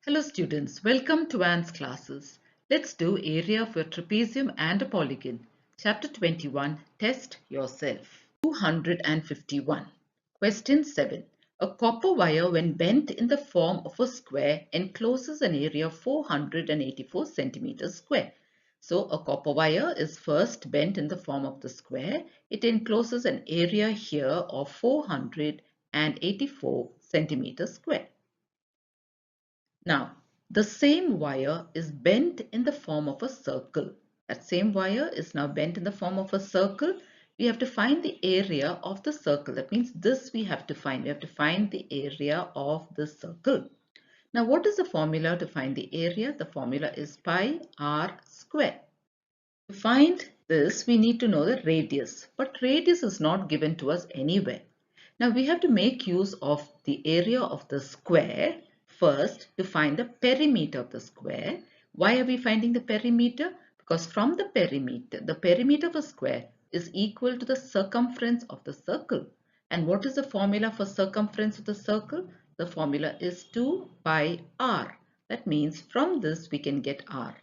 Hello students, welcome to Anne's classes. Let's do area of a trapezium and a polygon. Chapter 21, test yourself. 251. Question 7. A copper wire when bent in the form of a square encloses an area of 484 centimeters square. So a copper wire is first bent in the form of the square. It encloses an area here of 484 centimeters square. Now, the same wire is bent in the form of a circle. That same wire is now bent in the form of a circle. We have to find the area of the circle. That means this we have to find. We have to find the area of the circle. Now, what is the formula to find the area? The formula is pi r square. To find this, we need to know the radius. But radius is not given to us anywhere. Now, we have to make use of the area of the square first to find the perimeter of the square. Why are we finding the perimeter? Because from the perimeter of a square is equal to the circumference of the circle. And what is the formula for circumference of the circle? The formula is 2 pi r. That means from this we can get r.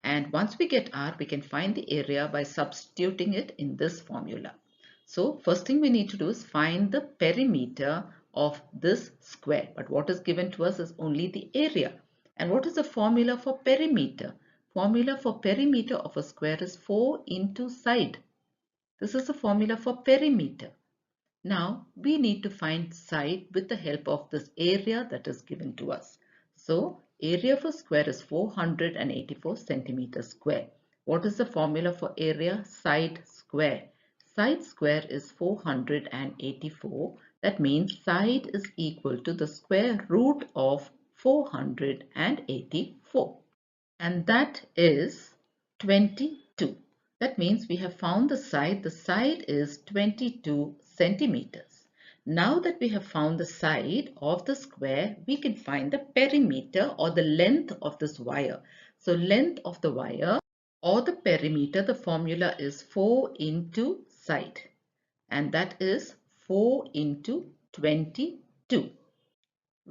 And once we get r, we can find the area by substituting it in this formula. So first thing we need to do is find the perimeter of this square. But what is given to us is only the area. And what is the formula for perimeter? Formula for perimeter of a square is 4 into side. This is the formula for perimeter. Now we need to find side with the help of this area that is given to us. So area of a square is 484 centimeters square. What is the formula for area? Side square. Side square is 484. That means side is equal to the square root of 484. And that is 22. That means we have found the side. The side is 22 centimeters. Now that we have found the side of the square, we can find the perimeter or the length of this wire. So length of the wire or the perimeter, the formula is 4 into side. And that is 4 into 22.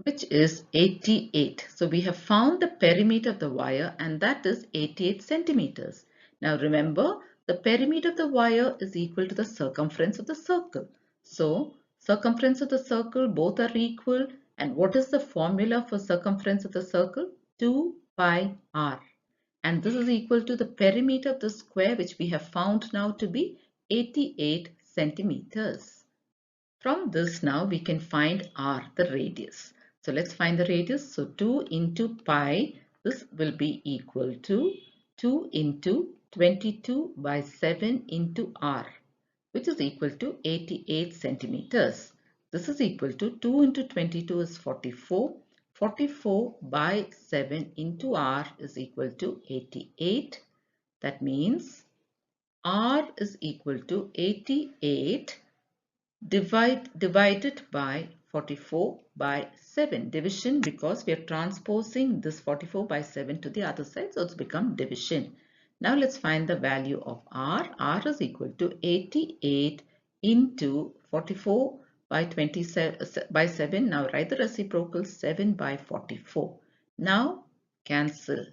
Which is 88. So we have found the perimeter of the wire and that is 88 centimeters. Now remember, the perimeter of the wire is equal to the circumference of the circle. So circumference of the circle both are equal, and what is the formula for circumference of the circle? 2 pi r. And this is equal to the perimeter of the square, which we have found now to be 88 centimeters. From this now we can find r, the radius. So let's find the radius. So 2 into pi, this will be equal to 2 into 22 by 7 into r, which is equal to 88 centimeters. This is equal to 2 into 22 is 44. 44 by 7 into r is equal to 88. That means r is equal to 88 divided by 44 by 7. Division, because we are transposing this 44 by 7 to the other side, so it's become division. Now let's find the value of r. R is equal to 88 into 44 by 27 by 7. Now write the reciprocal, 7 by 44. Now cancel.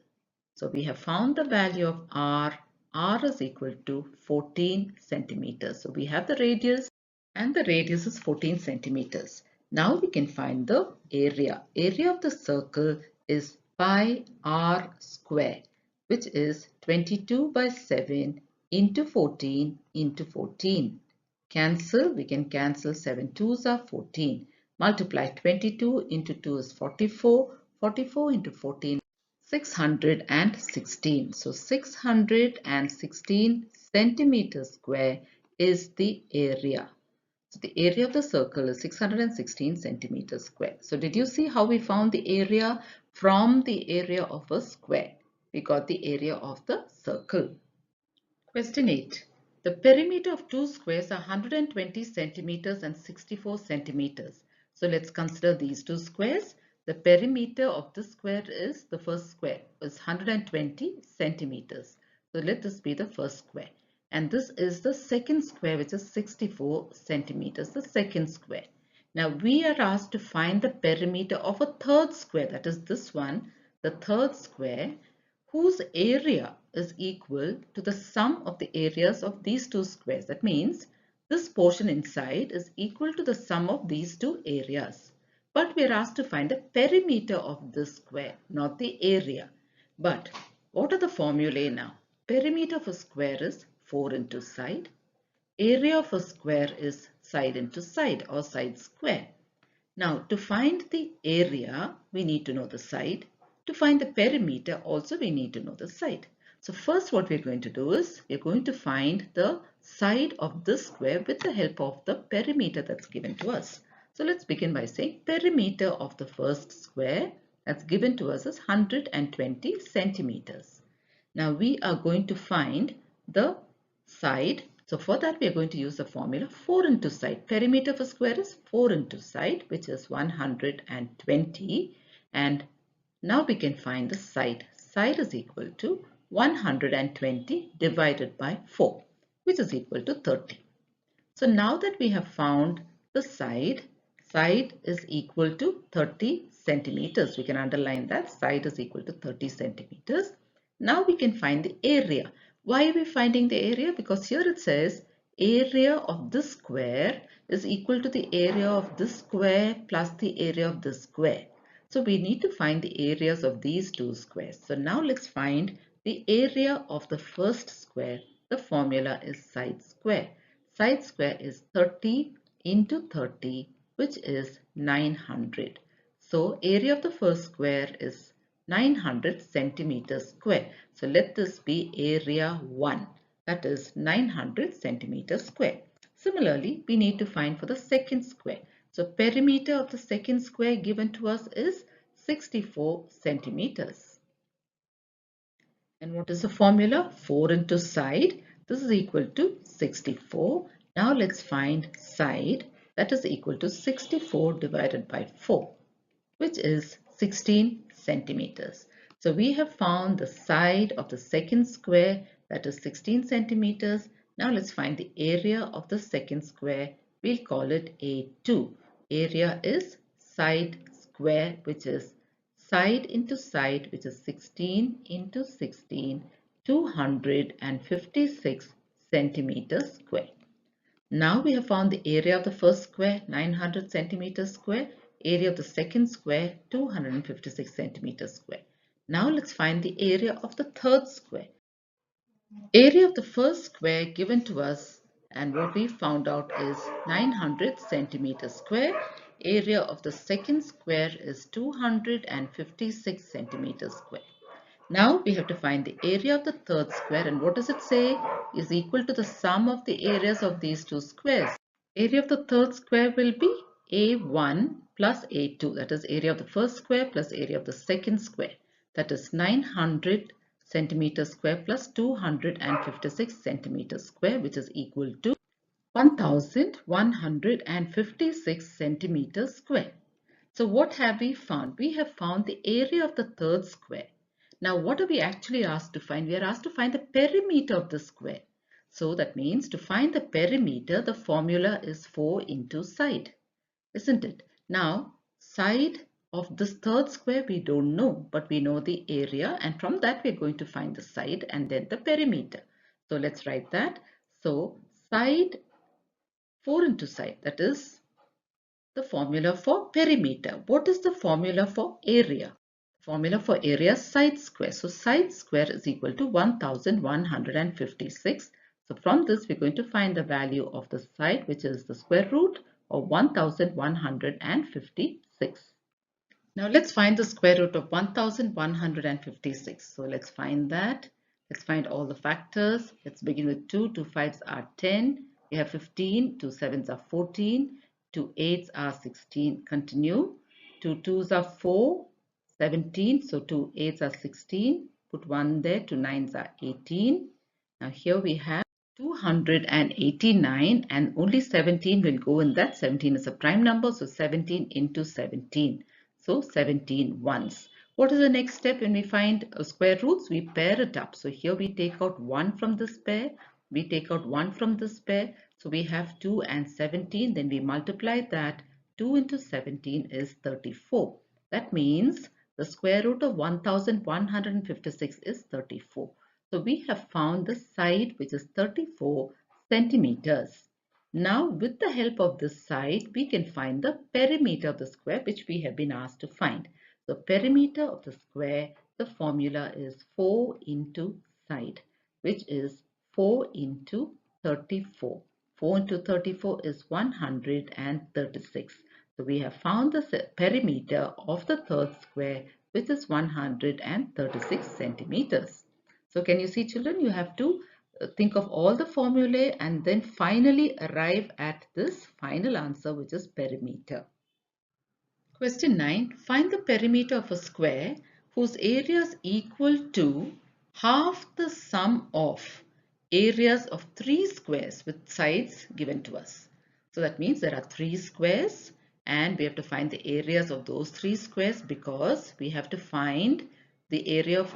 So we have found the value of r. R is equal to 14 centimeters. So we have the radius, and the radius is 14 centimeters. Now we can find the area. Area of the circle is pi r square, which is 22 by 7 into 14 into 14. Cancel, we can cancel 7 2s are 14. Multiply 22 into 2 is 44. 44 into 14, 616. So 616 centimeters square is the area. So the area of the circle is 616 centimeters square. So did you see how we found the area from the area of a square? We got the area of the circle. Question 8. The perimeter of two squares are 120 centimeters and 64 centimeters. So let's consider these two squares. The perimeter of this square is, the first square is 120 centimeters. So let this be the first square. And this is the second square, which is 64 centimeters, the second square. Now we are asked to find the perimeter of a third square, that is this one, the third square, whose area is equal to the sum of the areas of these two squares. That means this portion inside is equal to the sum of these two areas. But we are asked to find the perimeter of this square, not the area. But what are the formulae now? Perimeter of a square is 4 into side. Area of a square is side into side or side square. Now, to find the area, we need to know the side. To find the perimeter, also we need to know the side. So first what we're going to do is, we're going to find the side of this square with the help of the perimeter that's given to us. So let's begin by saying perimeter of the first square that's given to us is 120 centimeters. Now we are going to find the side. So for that we are going to use the formula 4 into side. Perimeter of a square is 4 into side, which is 120. And now we can find the side. Side is equal to 120 divided by 4, which is equal to 30. So now that we have found the side, side is equal to 30 centimeters. We can underline that side is equal to 30 centimeters. Now we can find the area. Why are we finding the area? Because here it says area of this square is equal to the area of this square plus the area of this square. So we need to find the areas of these two squares. So now let's find the area of the first square. The formula is side square. Side square is 30 into 30, which is 900. So area of the first square is 900 centimeters square. So let this be area 1, that is 900 centimeters square. Similarly, we need to find for the second square. So perimeter of the second square given to us is 64 centimeters. And what is the formula? 4 into side. This is equal to 64. Now let's find side, that is equal to 64 divided by 4, which is 16 centimeters. So we have found the side of the second square, that is 16 centimeters. Now let's find the area of the second square. We'll call it A2. Area is side square, which is side into side, which is 16 into 16, 256 centimeters square. Now we have found the area of the first square, 900 centimeters square, area of the second square, 256 centimeters square. Now let's find the area of the third square. Area of the first square given to us, and what we found out is 900 centimeters square. Area of the second square is 256 centimeters square. Now we have to find the area of the third square, and what does it say? Is equal to the sum of the areas of these two squares. Area of the third square will be A1 plus A2, that is area of the first square plus area of the second square, that is 900 centimeters square plus 256 centimeters square, which is equal to 1156 centimeters square. So what have we found? We have found the area of the third square. Now what are we actually asked to find? We are asked to find the perimeter of the square. So that means to find the perimeter, the formula is 4 into side, isn't it? Now side of this third square we don't know, but we know the area, and from that we're going to find the side and then the perimeter. So let's write that. So side 4 into side, that is the formula for perimeter. What is the formula for area? Formula for area side square. So side square is equal to 1156. So from this we're going to find the value of the side, which is the square root of 1156. Now let's find the square root of 1156. So let's find that. Let's find all the factors. Let's begin with 2. 2 5s are 10. We have 15. 2 7s are 14. 2 8s are 16. Continue. 2 2s are 4. 17. So 2 8s are 16. Put 1 there. 2 9s are 18. Now here we have 289, and only 17 will go in that. 17 is a prime number. So 17 into 17. So 17 ones. What is the next step when we find square roots? We pair it up. So here we take out 1 from this pair. We take out 1 from this pair. So we have 2 and 17. Then we multiply that. 2 into 17 is 34. That means the square root of 1156 is 34. So we have found the side which is 34 centimeters. Now with the help of this side, we can find the perimeter of the square which we have been asked to find. So perimeter of the square, the formula is 4 into side, which is 4 into 34. 4 into 34 is 136. So we have found the perimeter of the third square, which is 136 centimeters. So can you see, children, you have to think of all the formulae and then finally arrive at this final answer, which is perimeter. Question 9. Find the perimeter of a square whose area is equal to half the sum of areas of three squares with sides given to us. So that means there are three squares and we have to find the areas of those three squares because we have to find the area of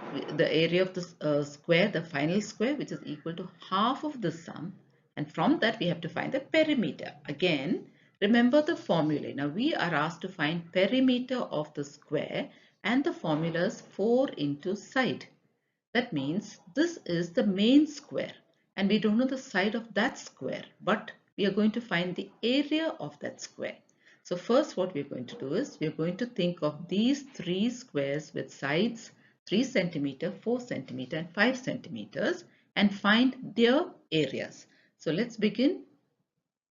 the square, the final square, which is equal to half of the sum, and from that we have to find the perimeter. Again, remember the formula. Now we are asked to find perimeter of the square and the formula is 4 into side. That means this is the main square and we don't know the side of that square, but we are going to find the area of that square. So first what we are going to do is we are going to think of these three squares with sides 3 centimeter, 4 centimeter and 5 centimeters and find their areas. So let's begin.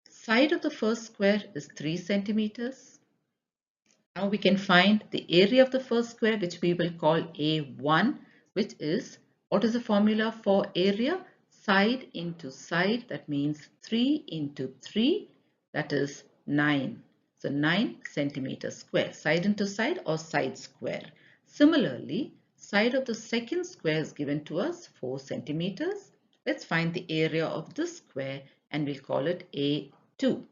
Side of the first square is 3 centimeters. Now we can find the area of the first square, which we will call A1, which is, what is the formula for area? Side into side, that means 3 into 3, that is 9. So 9 centimeters square, side into side or side square. Similarly, side of the second square is given to us 4 centimeters. Let's find the area of this square and we'll call it A2.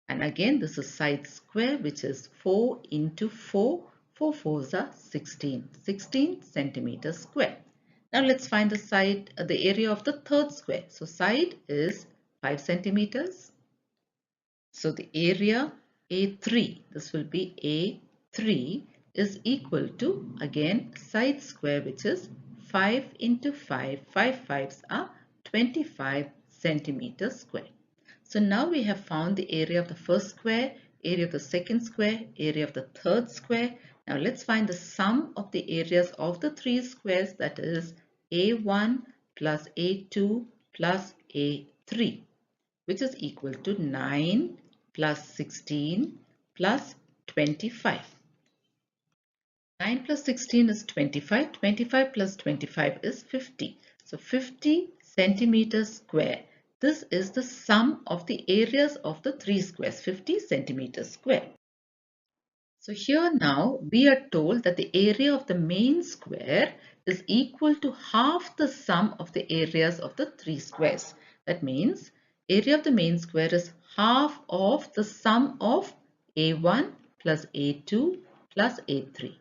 And again, this is side square, which is 4 into 4. 4 fours are 16. 16 centimeters square. Now let's find the area of the third square. So side is 5 centimeters. So the area A3, this will be A3, is equal to, again, side square, which is 5 into 5. 5 fives are 25 centimeters square. So now we have found the area of the first square, area of the second square, area of the third square. Now let's find the sum of the areas of the three squares, that is A1 plus A2 plus A3, which is equal to 9 plus 16 plus 25. 9 plus 16 is 25. 25 plus 25 is 50. So 50 centimeters square. This is the sum of the areas of the three squares, 50 centimeters square. So here now we are told that the area of the main square is equal to half the sum of the areas of the three squares. That means area of the main square is half of the sum of A1 plus A2 plus A3.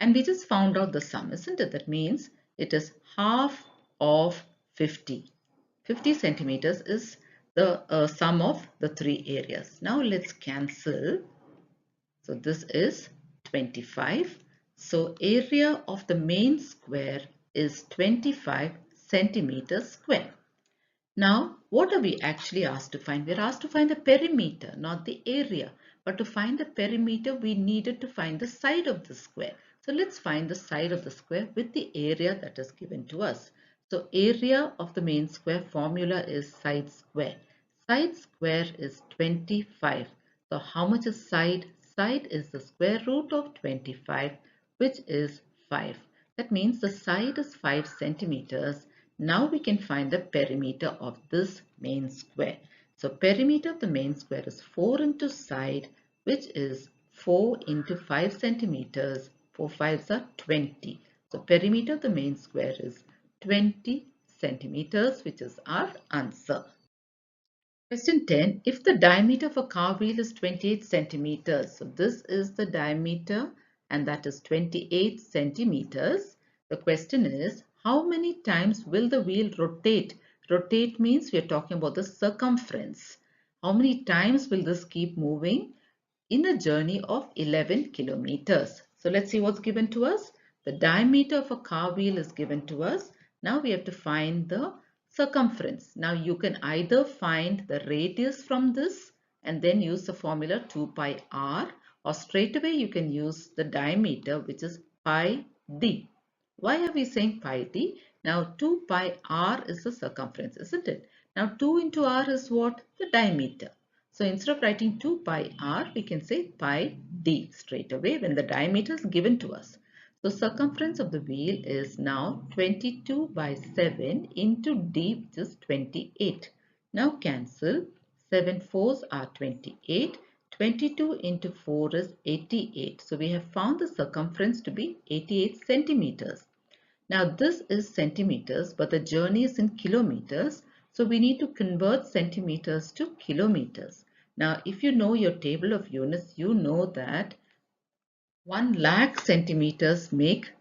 And we just found out the sum, isn't it? That means it is half of 50. 50 centimeters is the sum of the three areas. Now let's cancel. So this is 25. So area of the main square is 25 centimeters square. Now, what are we actually asked to find? We're asked to find the perimeter, not the area. But to find the perimeter, we needed to find the side of the square. So let's find the side of the square with the area that is given to us. So area of the main square formula is side square. Side square is 25. So how much is side? Side is the square root of 25, which is 5. That means the side is 5 centimeters. Now we can find the perimeter of this main square. So perimeter of the main square is 4 into side, which is 4 into 5 centimeters. 4 fives are 20. So perimeter of the main square is 20 centimeters, which is our answer. Question 10. If the diameter of a car wheel is 28 centimeters, so this is the diameter and that is 28 centimeters. The question is, how many times will the wheel rotate? Rotate means we are talking about the circumference. How many times will this keep moving? in a journey of 11 kilometers. So let's see what's given to us. The diameter of a car wheel is given to us. Now we have to find the circumference. Now you can either find the radius from this and then use the formula 2 pi r, or straight away you can use the diameter, which is pi d. Why are we saying pi d? Now 2 pi r is the circumference, isn't it? Now 2 into r is what? The diameter. So instead of writing 2 pi r, we can say pi d straight away when the diameter is given to us. So circumference of the wheel is now 22 by 7 into d, which is 28. Now cancel. 7 fours are 28. 22 into 4 is 88. So we have found the circumference to be 88 centimeters. Now this is centimeters, but the journey is in kilometers. So we need to convert centimeters to kilometers. Now if you know your table of units, you know that 1 lakh centimeters make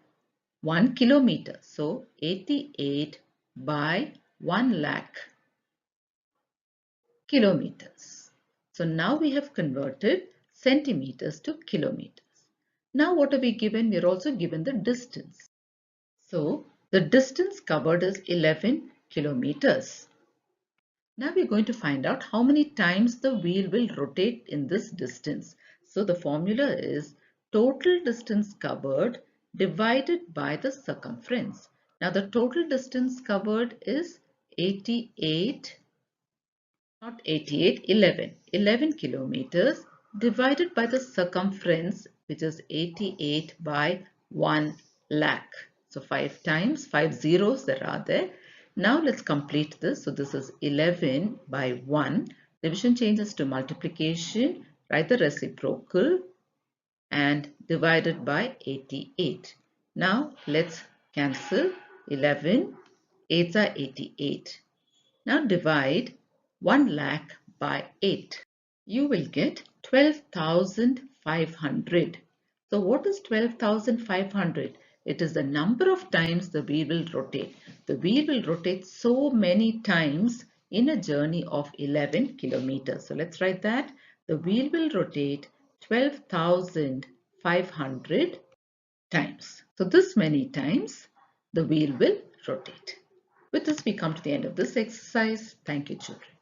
1 kilometer. So 88 by 1 lakh kilometers. So now we have converted centimeters to kilometers. Now what are we given? We are also given the distance. So the distance covered is 11 kilometers. Now we're going to find out how many times the wheel will rotate in this distance. So the formula is total distance covered divided by the circumference. Now the total distance covered is 88, not 88, 11. 11 kilometers divided by the circumference, which is 88 by 1 lakh. So 5 times, 5 zeros there are there. Now let's complete this. So this is 11 by 1. Division changes to multiplication. Write the reciprocal and divided by 88. Now let's cancel 11. 8s are 88. Now divide 1 lakh by 8. You will get 12,500. So what is 12,500? It is the number of times the wheel will rotate. The wheel will rotate so many times in a journey of 11 kilometers. So let's write that. The wheel will rotate 12,500 times. So this many times the wheel will rotate. With this we come to the end of this exercise. Thank you, children.